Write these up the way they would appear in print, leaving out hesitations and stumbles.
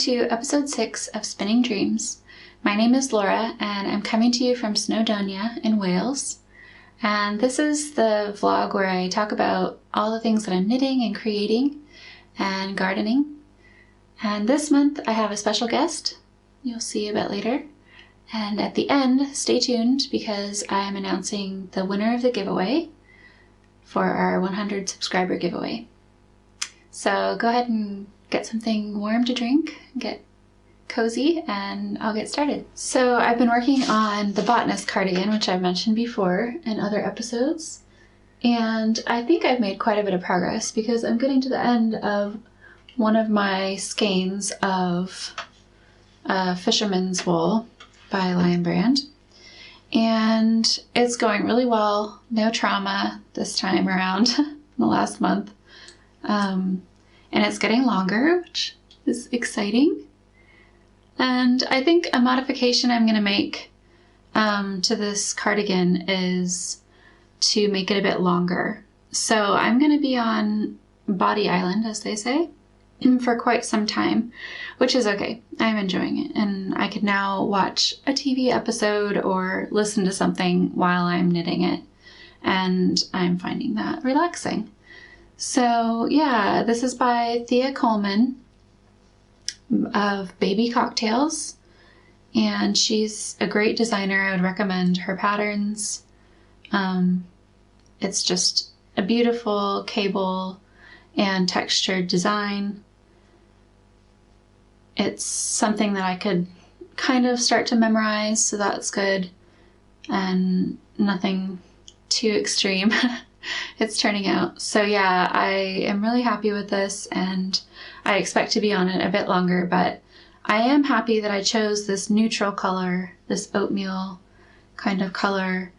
to episode 6 of Spinning Dreams. My name is Laura and I'm coming to you from Snowdonia in Wales. And this is the vlog where I talk about all the things that I'm knitting and creating and gardening. And this month I have a special guest. You'll see a bit later. And at the end, stay tuned because I am announcing the winner of the giveaway for our 100 subscriber giveaway. So go ahead and get something warm to drink, get cozy, and I'll get started. So I've been working on the botanist cardigan, which I've mentioned before in other episodes. And I think I've made quite a bit of progress because I'm getting to the end of one of my skeins of Fisherman's Wool by Lion Brand. And it's going really well, no trauma this time around in the last month. And it's getting longer, which is exciting. And I think a modification I'm going to make to this cardigan is to make it a bit longer. So I'm going to be on Body Island, as they say, for quite some time, which is okay. I'm enjoying it. And I could now watch a TV episode or listen to something while I'm knitting it. And I'm finding that relaxing. So yeah, this is by Thea Coleman of Baby Cocktails, and she's a great designer. I would recommend her patterns. It's just a beautiful cable and textured design. It's something that I could kind of start to memorize, so that's good, and nothing too extreme. It's turning out. So yeah, I am really happy with this and I expect to be on it a bit longer, but I am happy that I chose this neutral color, this oatmeal kind of color,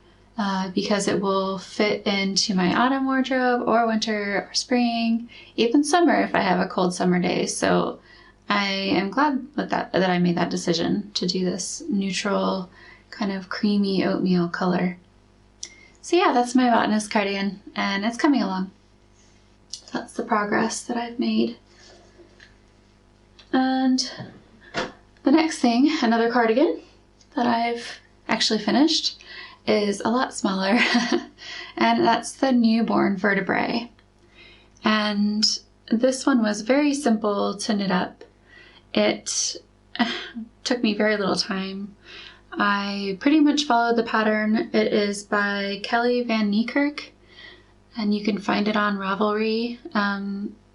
because it will fit into my autumn wardrobe or winter or spring, even summer if I have a cold summer day. So I am glad with that I made that decision to do this neutral kind of creamy oatmeal color. So yeah, that's my botanist cardigan, and it's coming along. That's the progress that I've made. And the next thing, another cardigan that I've actually finished, is a lot smaller, and that's the newborn Vertebrae. And this one was very simple to knit up. It took me very little time. I pretty much followed the pattern. It is by Kelly Van Niekerk, and you can find it on Ravelry.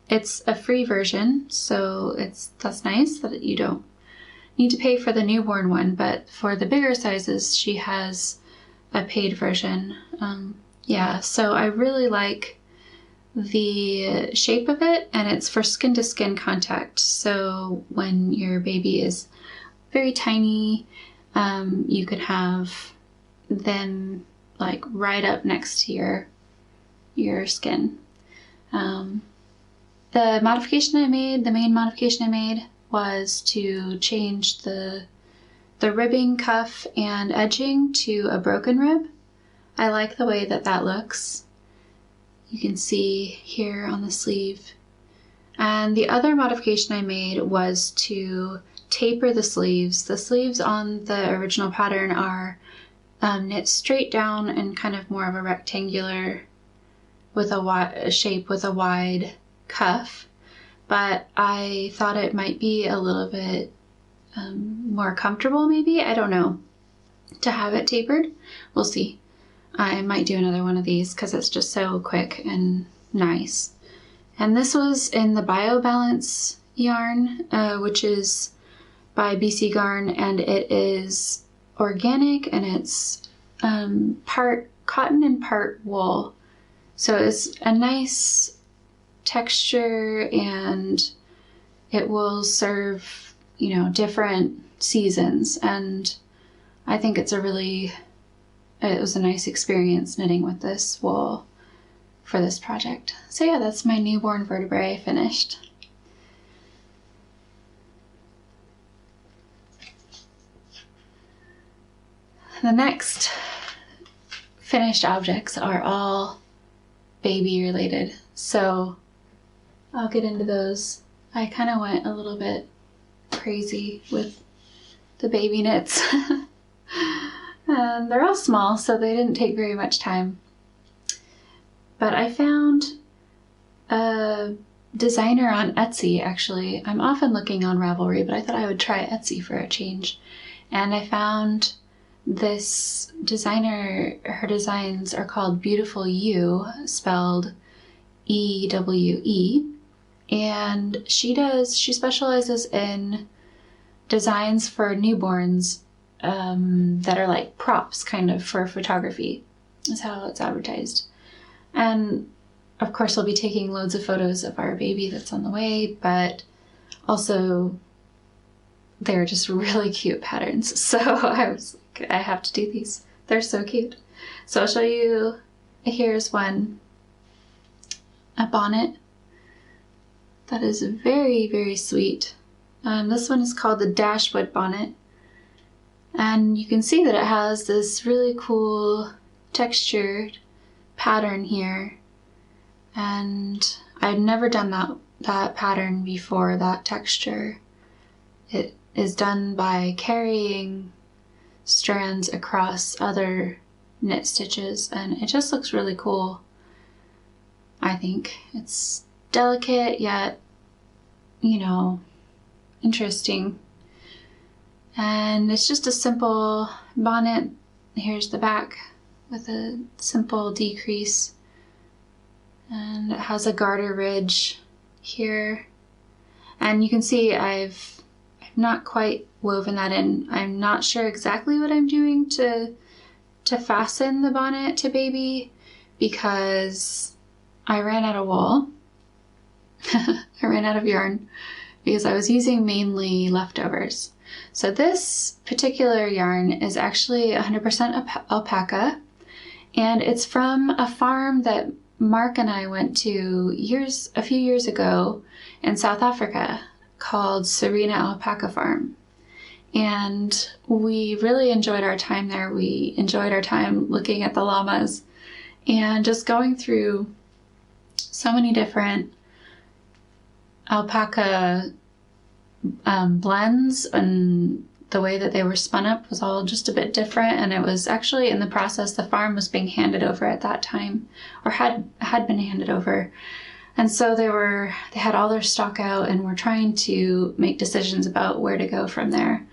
It's a free version, so that's nice that you don't need to pay for the newborn one, but for the bigger sizes, she has a paid version. Yeah, so I really like the shape of it, and it's for skin to skin contact. So when your baby is very tiny, you could have them like right up next to your skin. The modification I made, the main modification I made, was to change the ribbing, cuff, and edging to a broken rib. I like the way that looks. You can see here on the sleeve. And the other modification I made was to taper the sleeves. The sleeves on the original pattern are knit straight down and kind of more of a rectangular with a shape with a wide cuff, but I thought it might be a little bit more comfortable, maybe, I don't know, to have it tapered. We'll see. I might do another one of these because it's just so quick and nice. And this was in the Bio Balance yarn, which is by BC Garn, and it is organic, and it's part cotton and part wool. So it's a nice texture, and it will serve, different seasons. And I think it was a nice experience knitting with this wool for this project. So yeah, that's my newborn Vertebrae finished. The next finished objects are all baby related, so I'll get into those. I kind of went a little bit crazy with the baby knits. And they're all small, so they didn't take very much time. But I found a designer on Etsy, actually. I'm often looking on Ravelry, but I thought I would try Etsy for a change. And I found this designer, her designs are called Beautiful You, spelled E-W-E. And she specializes in designs for newborns that are like props kind of for photography. That's how it's advertised. And of course, we'll be taking loads of photos of our baby that's on the way, but also they're just really cute patterns. So I was like, I have to do these. They're so cute. So I'll show you, here's one, a bonnet that is very, very sweet. This one is called the Dashwood bonnet. And you can see that it has this really cool textured pattern here. And I'd never done that pattern before, that texture. It is done by carrying strands across other knit stitches, and it just looks really cool. I think it's delicate yet, you know, interesting. And it's just a simple bonnet. Here's the back with a simple decrease. And it has a garter ridge here. And you can see I've not quite woven that in. I'm not sure exactly what I'm doing to fasten the bonnet to baby, because I ran out of wool. I ran out of yarn because I was using mainly leftovers. So this particular yarn is actually 100% alpaca, and it's from a farm that Mark and I went to a few years ago in South Africa called Serena Alpaca Farm. And we really enjoyed our time there. We enjoyed our time looking at the llamas and just going through so many different alpaca blends, and the way that they were spun up was all just a bit different. And it was actually in the process, the farm was being handed over at that time, or had been handed over. And so they had all their stock out and were trying to make decisions about where to go from there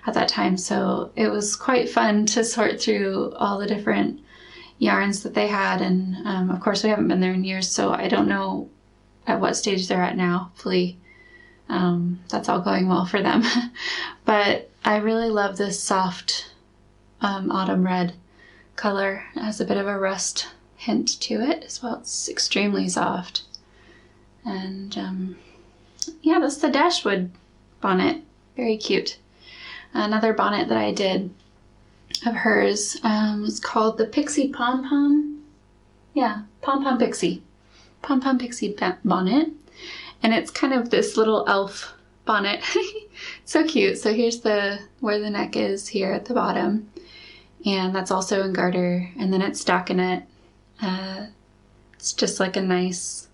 at that time. So it was quite fun to sort through all the different yarns that they had. And of course, we haven't been there in years, so I don't know at what stage they're at now. Hopefully that's all going well for them. But I really love this soft autumn red color. It has a bit of a rust hint to it as well. It's extremely soft. And yeah, that's the Dashwood bonnet. Very cute. Another bonnet that I did of hers was called the Pixie Pom Pom. Yeah, Pom Pom Pixie. Pom Pom Pixie bonnet. And it's kind of this little elf bonnet. So cute. So here's where the neck is here at the bottom. And that's also in garter. And then it's stockinette. It's just like a nice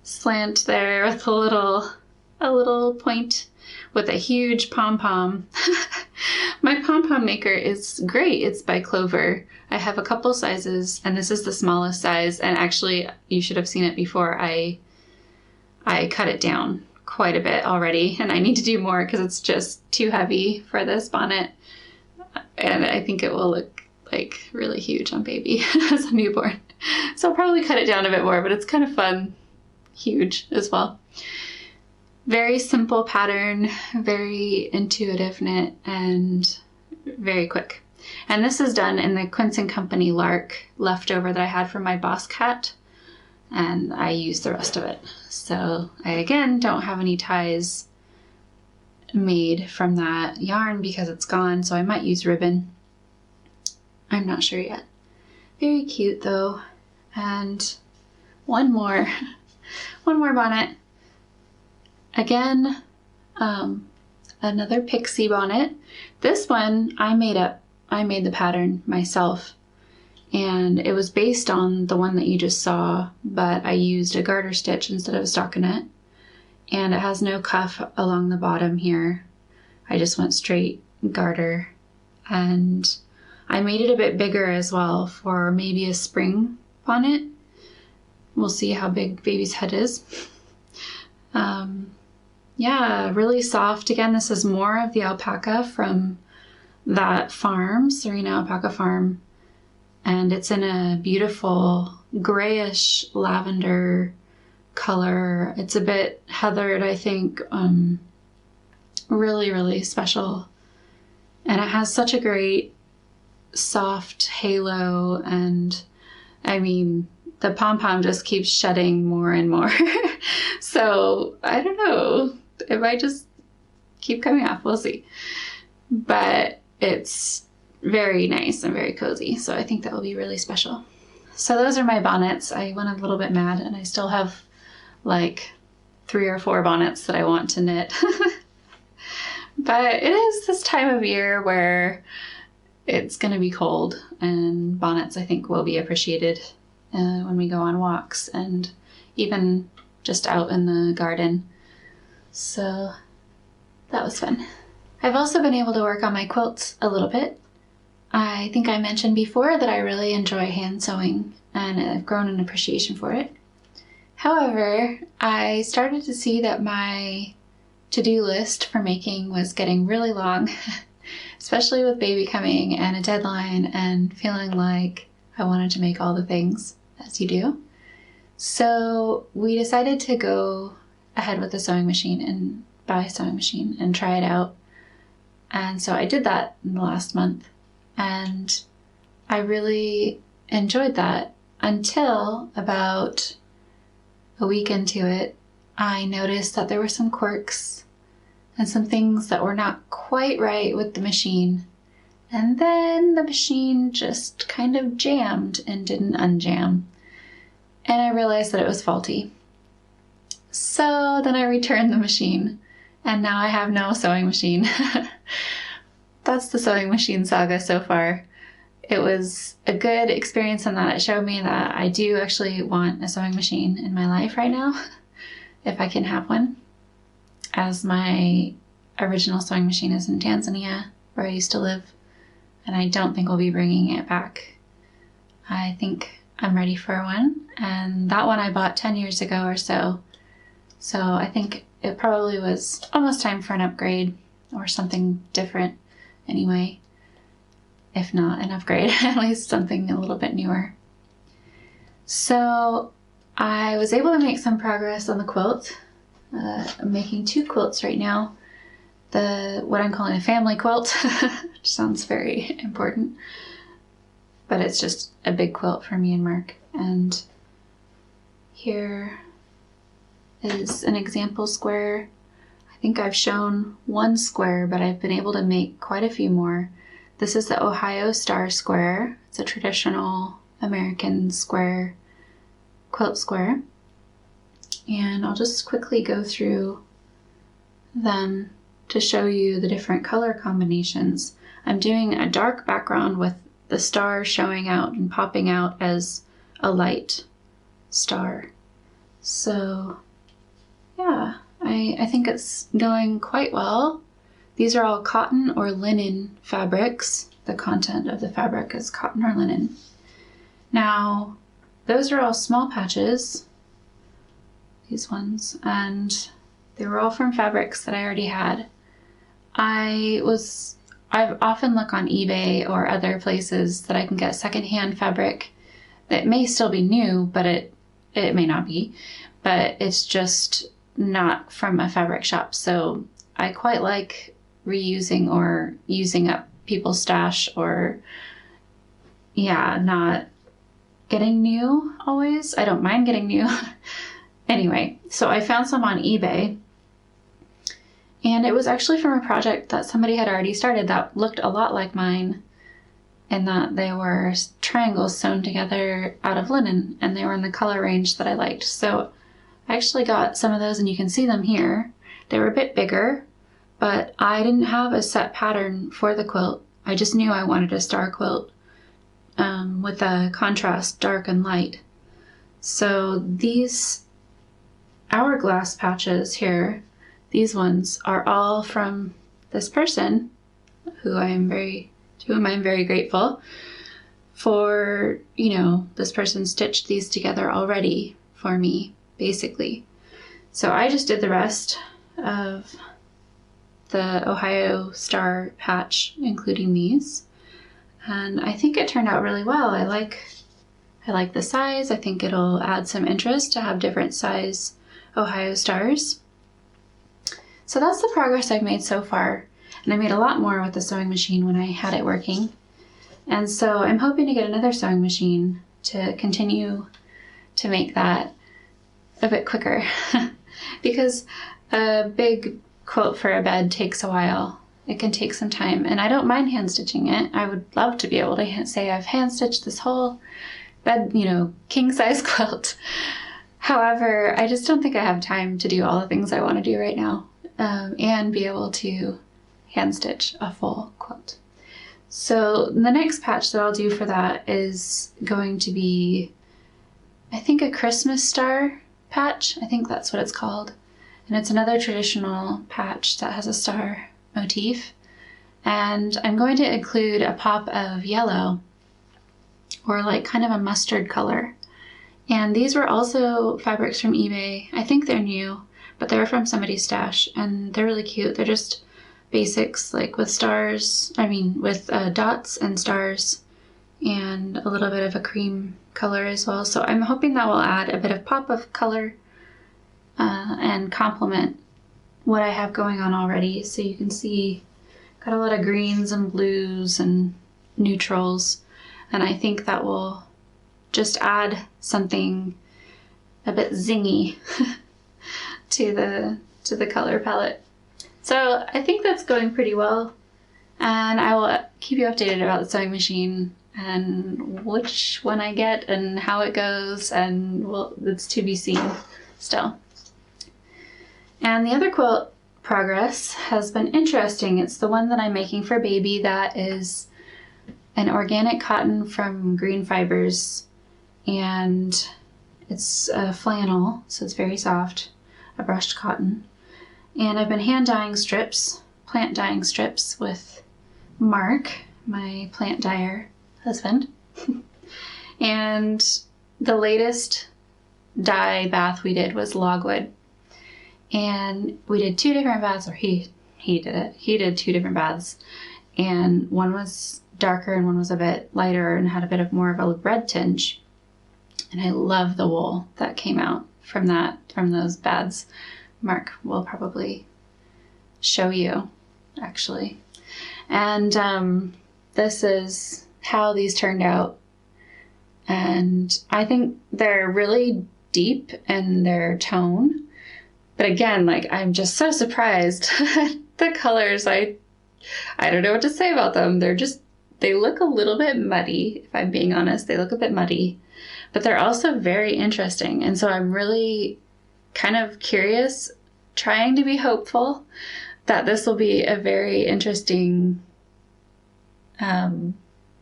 slant there with a little point with a huge pom-pom. My pom-pom maker is great. It's by Clover. I have a couple sizes, and this is the smallest size. And actually, you should have seen it before. I cut it down quite a bit already, and I need to do more because it's just too heavy for this bonnet. And I think it will look like really huge on baby as a newborn. So I'll probably cut it down a bit more, but it's kind of fun. Huge as well. Very simple pattern, very intuitive knit, and very quick. And this is done in the Quince & Company Lark leftover that I had from my Boss Cat, and I used the rest of it. So I again don't have any ties made from that yarn because it's gone, so I might use ribbon. I'm not sure yet. Very cute though. And one more bonnet. Again, another pixie bonnet. This one I made the pattern myself, and it was based on the one that you just saw, but I used a garter stitch instead of a stockinette, and it has no cuff along the bottom here. I just went straight garter, and I made it a bit bigger as well for maybe a spring bonnet. We'll see how big baby's head is. Yeah, really soft. Again, this is more of the alpaca from that farm, Serena Alpaca Farm, and it's in a beautiful grayish lavender color. It's a bit heathered, I think. Really, really special. And it has such a great soft halo, and I mean, the pom-pom just keeps shedding more and more. So I don't know, it might just keep coming off, we'll see. But it's very nice and very cozy, so I think that will be really special. So those are my bonnets. I went a little bit mad, and I still have like 3 or 4 bonnets that I want to knit. But it is this time of year where it's going to be cold, and bonnets I think will be appreciated when we go on walks and even just out in the garden. So that was fun. I've also been able to work on my quilts a little bit. I think I mentioned before that I really enjoy hand sewing, and I've grown an appreciation for it. However, I started to see that my to-do list for making was getting really long, especially with baby coming and a deadline and feeling like I wanted to make all the things, as you do. So we decided to go ahead with the sewing machine and buy a sewing machine and try it out. And so I did that in the last month, and I really enjoyed that until about a week into it. I noticed that there were some quirks and some things that were not quite right with the machine. And then the machine just kind of jammed and didn't unjam. And I realized that it was faulty. So then I returned the machine, and now I have no sewing machine. That's the sewing machine saga so far. It was a good experience in that it showed me that I do actually want a sewing machine in my life right now, if I can have one, as my original sewing machine is in Tanzania, where I used to live, and I don't think we'll be bringing it back. I think I'm ready for one, and that one I bought 10 years ago or so, so I think it probably was almost time for an upgrade or something different anyway. If not an upgrade, at least something a little bit newer. So I was able to make some progress on the quilt. I'm making 2 quilts right now. What I'm calling a family quilt, which sounds very important, but it's just a big quilt for me and Mark. And here is an example square. I think I've shown 1 square, but I've been able to make quite a few more. This is the Ohio Star Square. It's a traditional American square, quilt square. And I'll just quickly go through them to show you the different color combinations. I'm doing a dark background with the star showing out and popping out as a light star. So yeah, I think it's going quite well. These are all cotton or linen fabrics. The content of the fabric is cotton or linen. Now, those are all small patches, these ones, and they were all from fabrics that I already had. I've often look on eBay or other places that I can get secondhand fabric that may still be new, but it may not be, but it's just not from a fabric shop. So I quite like reusing or using up people's stash, or not getting new always. I don't mind getting new. Anyway, so I found some on eBay, and it was actually from a project that somebody had already started that looked a lot like mine, in that they were triangles sewn together out of linen, and they were in the color range that I liked. So I actually got some of those, and you can see them here. They were a bit bigger, but I didn't have a set pattern for the quilt. I just knew I wanted a star quilt with a contrast, dark and light. So these hourglass patches here, these ones are all from this person to whom I'm very grateful for, you know, this person stitched these together already for me, basically. So I just did the rest of the Ohio Star patch, including these. And I think it turned out really well. I like the size. I think it'll add some interest to have different size Ohio Stars. So that's the progress I've made so far. And I made a lot more with the sewing machine when I had it working. And so I'm hoping to get another sewing machine to continue to make that a bit quicker. Because a big quilt for a bed takes a while. It can take some time, and I don't mind hand stitching it. I would love to be able to say I've hand stitched this whole bed, you know, king size quilt. However, I just don't think I have time to do all the things I want to do right now, and be able to hand stitch a full quilt. So the next patch that I'll do for that is going to be, I think, a Christmas star patch. I think that's what it's called. And it's another traditional patch that has a star motif. And I'm going to include a pop of yellow, or like kind of a mustard color. And these were also fabrics from eBay. I think they're new, but they're from somebody's stash, and they're really cute. They're just basics, like with stars, with dots and stars, and a little bit of a cream color as well. So I'm hoping that will add a bit of pop of color and complement what I have going on already. So you can see, got a lot of greens and blues and neutrals, and I think that will just add something a bit zingy to the color palette. So I think that's going pretty well, and I will keep you updated about the sewing machine and which one I get and how it goes, and well, it's to be seen still. And the other quilt progress has been interesting. It's the one that I'm making for baby that is an organic cotton from green fibers, and it's a flannel, so it's very soft, a brushed cotton. And I've been hand dyeing strips, plant dyeing strips with Mark, my plant dyer husband. And the latest dye bath we did was logwood. And we did 2 different baths, or he did it. He did 2 different baths. And one was darker and one was a bit lighter and had a bit of more of a red tinge. And I love the wool that came out from those baths. Mark will probably show you, actually. And this is how these turned out. And I think they're really deep in their tone. But again, like, I'm just so surprised at the colors. I don't know what to say about them. They look a little bit muddy, if I'm being honest. They look a bit muddy, but they're also very interesting. And so I'm really kind of curious, trying to be hopeful that this will be a very interesting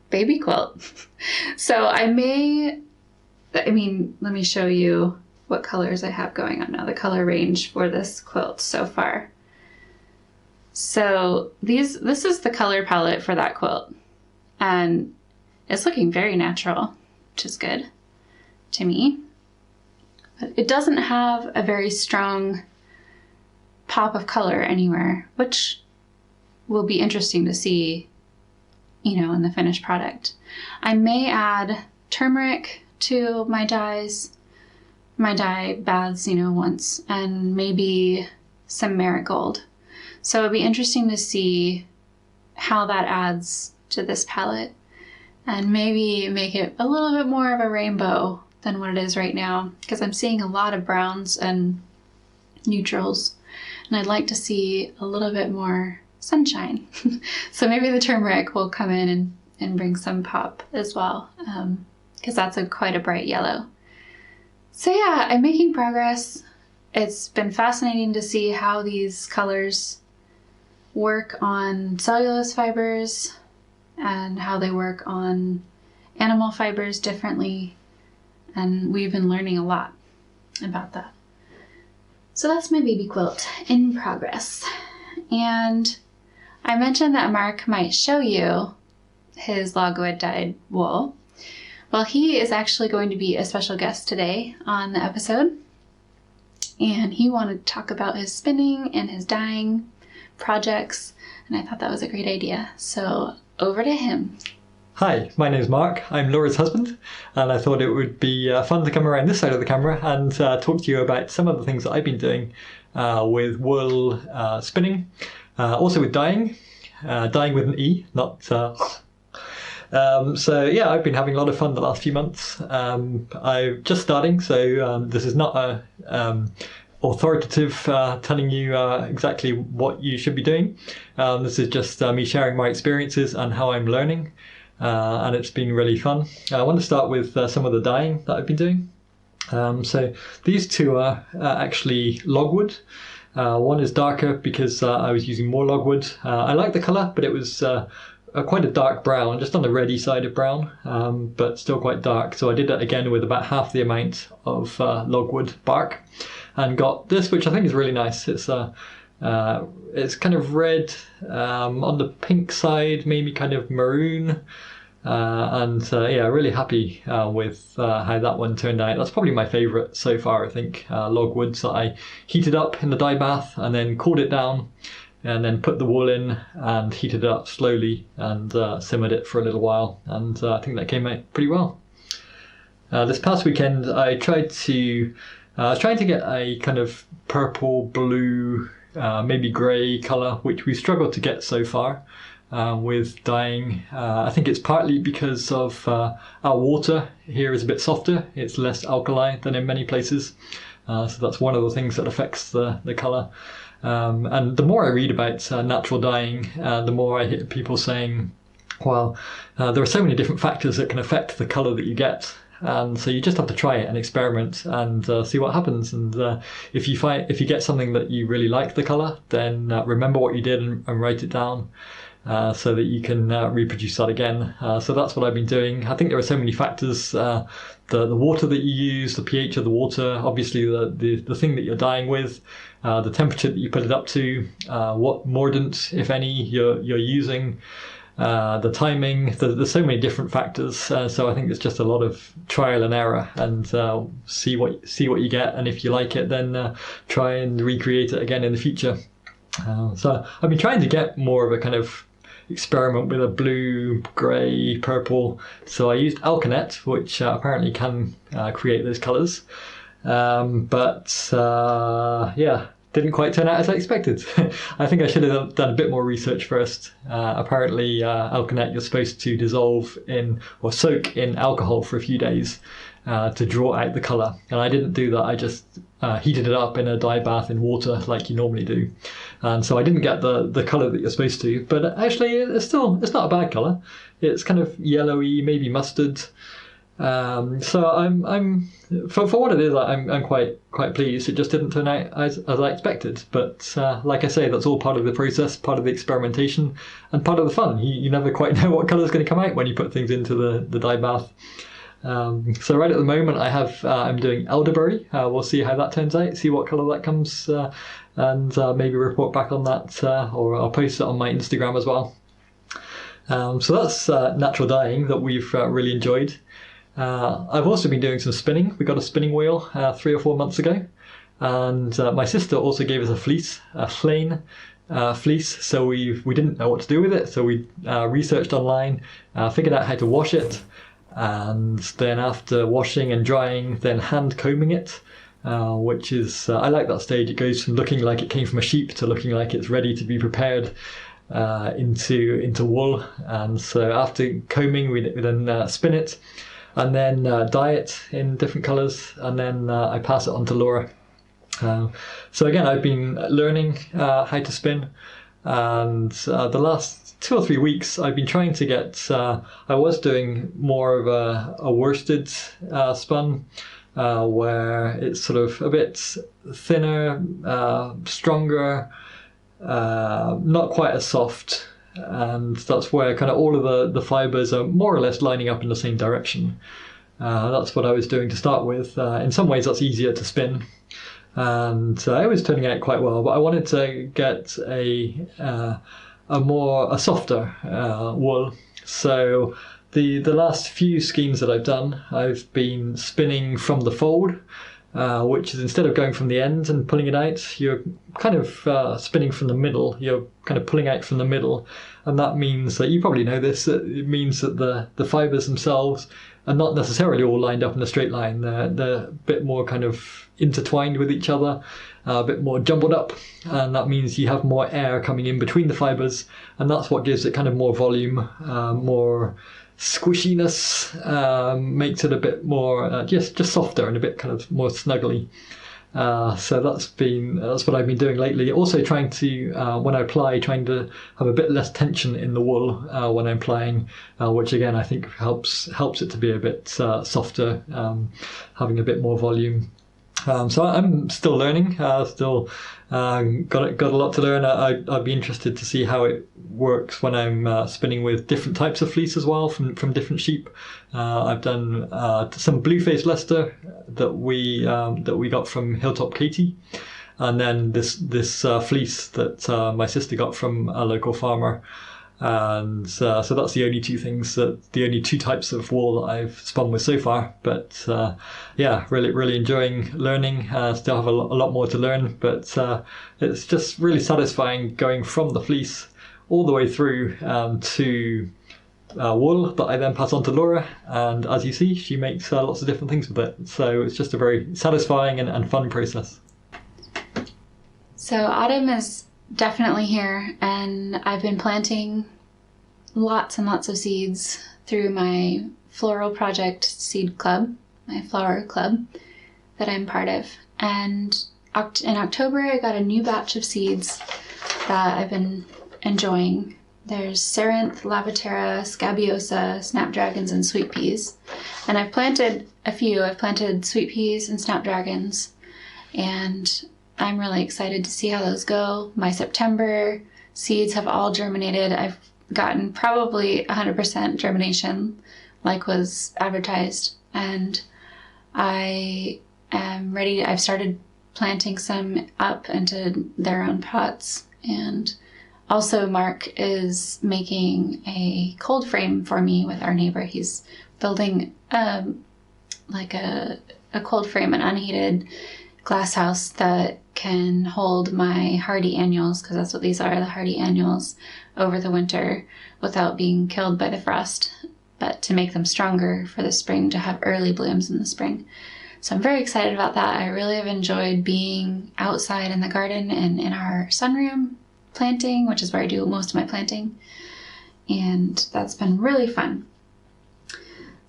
baby quilt. So let me show you what colors I have going on now, the color range for this quilt so far. So this is the color palette for that quilt, and it's looking very natural, which is good to me. But it doesn't have a very strong pop of color anywhere, which will be interesting to see, in the finished product. I may add turmeric to my dye baths, once, and maybe some marigold. So it'll be interesting to see how that adds to this palette, and maybe make it a little bit more of a rainbow than what it is right now, because I'm seeing a lot of browns and neutrals, and I'd like to see a little bit more sunshine. So maybe the turmeric will come in and bring some pop as well, because that's quite a bright yellow. So yeah, I'm making progress. It's been fascinating to see how these colors work on cellulose fibers and how they work on animal fibers differently. And we've been learning a lot about that. So that's my baby quilt in progress. And I mentioned that Mark might show you his logwood dyed wool. Well, he is actually going to be a special guest today on the episode, and he wanted to talk about his spinning and his dyeing projects, and I thought that was a great idea. So over to him. Hi, my name is Mark. I'm Laura's husband, and I thought it would be fun to come around this side of the camera and talk to you about some of the things that I've been doing with wool spinning, also with dyeing with an E, not so yeah, I've been having a lot of fun the last few months. I'm just starting, so this is not a authoritative telling you exactly what you should be doing. This is just me sharing my experiences and how I'm learning, and it's been really fun. I want to start with some of the dyeing that I've been doing. So these two are actually logwood. One is darker because I was using more logwood. I like the colour, but it was quite a dark brown, just on the reddy side of brown, but still quite dark. So I did that again with about half the amount of logwood bark, and got this, which I think is really nice. It's kind of red on the pink side, maybe kind of maroon, and yeah, really happy with how that one turned out. That's probably my favourite so far, I think. Logwoods that I heated up in the dye bath and then cooled it down, and then put the wool in and heated it up slowly and simmered it for a little while, and I think that came out pretty well. This past weekend I was trying to get a kind of purple, blue, maybe grey colour, which we struggled to get so far with dyeing. I think it's partly because of our water here is a bit softer, it's less alkali than in many places, so that's one of the things that affects the colour. And the more I read about natural dyeing, the more I hear people saying, well, there are so many different factors that can affect the colour that you get, and so you just have to try it and experiment and see what happens. And if you get something that you really like the colour, then remember what you did and write it down, so that you can reproduce that again. So that's what I've been doing. I think there are so many factors. The water that you use, the pH of the water, obviously the thing that you're dyeing with, the temperature that you put it up to, what mordant, if any, you're using, the timing. There's so many different factors. So I think it's just a lot of trial and error, and see what you get, and if you like it, then try and recreate it again in the future. So I've been trying to get more of a kind of experiment with a blue, grey, purple. So I used Alkanet, which apparently can create those colours, but yeah, didn't quite turn out as I expected. I think I should have done a bit more research first. Apparently Alkanet, you're supposed to dissolve in or soak in alcohol for a few days to draw out the colour, and I didn't do that. I just heated it up in a dye bath in water like you normally do, and so I didn't get the colour that you're supposed to. But actually it's not a bad colour. It's kind of yellowy, maybe mustard. So I'm for what it is, I'm quite pleased. It just didn't turn out as I expected, but like I say, that's all part of the process, part of the experimentation, and part of the fun. You never quite know what colour is going to come out when you put things into the dye bath. So right at the moment I'm doing elderberry. We'll see how that turns out, see what colour that comes, and maybe report back on that, or I'll post it on my Instagram as well. So that's natural dyeing that we've really enjoyed. I've also been doing some spinning. We got a spinning wheel 3 or 4 months ago, and my sister also gave us a plain fleece. So we didn't know what to do with it, so we researched online, figured out how to wash it, and then after washing and drying, then hand combing it, which is I like that stage. It goes from looking like it came from a sheep to looking like it's ready to be prepared into wool. And so after combing, we then spin it, and then dye it in different colours, and then I pass it on to Laura. So again, I've been learning how to spin, and the last 2 or 3 weeks I've been trying to get, I was doing more of a worsted spun, where it's sort of a bit thinner, stronger, not quite as soft, and that's where kind of all of the fibres are more or less lining up in the same direction. That's what I was doing to start with. In some ways that's easier to spin, and it was turning out quite well, but I wanted to get a a softer wool. So the last few schemes that I've done, I've been spinning from the fold, which is instead of going from the end and pulling it out, you're kind of spinning from the middle. You're kind of pulling out from the middle, and that means that, you probably know this, it means that the fibres themselves are not necessarily all lined up in a straight line. They're a bit more kind of intertwined with each other, a bit more jumbled up, and that means you have more air coming in between the fibres, and that's what gives it kind of more volume, more squishiness, makes it a bit more just softer and a bit kind of more snuggly. So that's what I've been doing lately. Also trying to, when I apply, trying to have a bit less tension in the wool when I'm applying, which again I think helps it to be a bit softer, having a bit more volume. So I'm still learning, still got a lot to learn. I'd be interested to see how it works when I'm spinning with different types of fleece as well, from different sheep. I've done some blue-faced Leicester that we got from Hilltop Katie, and then this fleece that my sister got from a local farmer. And so that's the only two types of wool that I've spun with so far. But yeah, really enjoying learning. Still have a lot more to learn, but it's just really satisfying going from the fleece all the way through to wool that I then pass on to Laura. And as you see, she makes lots of different things with it. So it's just a very satisfying and fun process. So autumn is definitely here, and I've been planting lots and lots of seeds through my Floral Project seed club, my flower club that I'm part of. And in October I got a new batch of seeds that I've been enjoying. There's Ceranth, Lavitera, Scabiosa, Snapdragons, and Sweet Peas. And I've planted a few. I've planted Sweet Peas and Snapdragons, and I'm really excited to see how those go. My September seeds have all germinated. I've gotten probably 100% germination, like was advertised, and I am ready. I've started planting some up into their own pots, and also Mark is making a cold frame for me with our neighbor. He's building like a cold frame, an unheated glass house that can hold my hardy annuals, because that's what these are, the hardy annuals, over the winter without being killed by the frost, but to make them stronger for the spring, to have early blooms in the spring. So I'm very excited about that. I really have enjoyed being outside in the garden and in our sunroom planting, which is where I do most of my planting, and that's been really fun.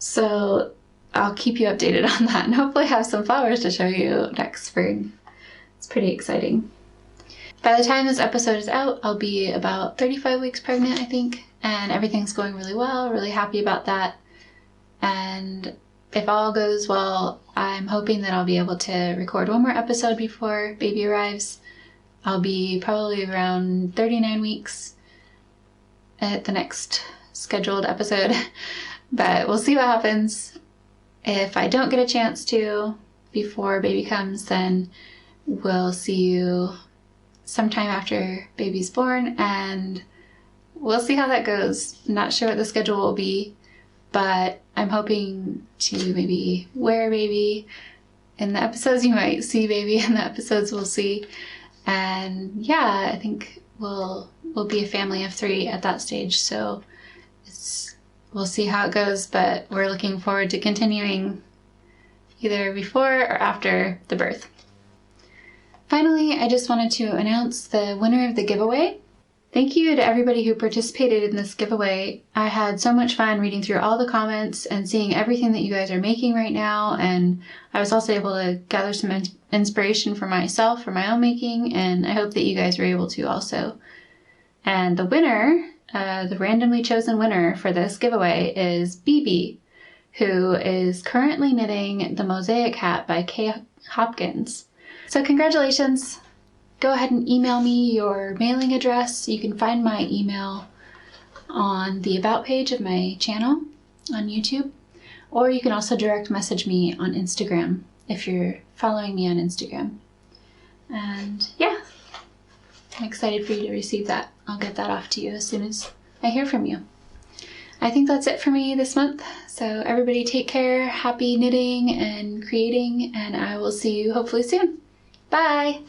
So I'll keep you updated on that, and hopefully have some flowers to show you next spring. It's pretty exciting. By the time this episode is out, I'll be about 35 weeks pregnant, I think, and everything's going really well. Really happy about that. And if all goes well, I'm hoping that I'll be able to record one more episode before baby arrives. I'll be probably around 39 weeks at the next scheduled episode, but we'll see what happens. If I don't get a chance to before baby comes, then we'll see you sometime after baby's born, and we'll see how that goes. I'm not sure what the schedule will be, but I'm hoping to maybe wear baby in the episodes. You might see baby in the episodes we'll see. And yeah, I think we'll be a family of 3 at that stage. So we'll see how it goes, but we're looking forward to continuing either before or after the birth. Finally, I just wanted to announce the winner of the giveaway. Thank you to everybody who participated in this giveaway. I had so much fun reading through all the comments and seeing everything that you guys are making right now, and I was also able to gather some inspiration for myself, for my own making, and I hope that you guys were able to also. And the winner, the randomly chosen winner for this giveaway is BB, who is currently knitting the Mosaic Hat by Kay Hopkins. So congratulations! Go ahead and email me your mailing address. You can find my email on the About page of my channel on YouTube, or you can also direct message me on Instagram if you're following me on Instagram. And yeah, I'm excited for you to receive that. I'll get that off to you as soon as I hear from you. I think that's it for me this month. So everybody take care, happy knitting and creating, and I will see you hopefully soon. Bye!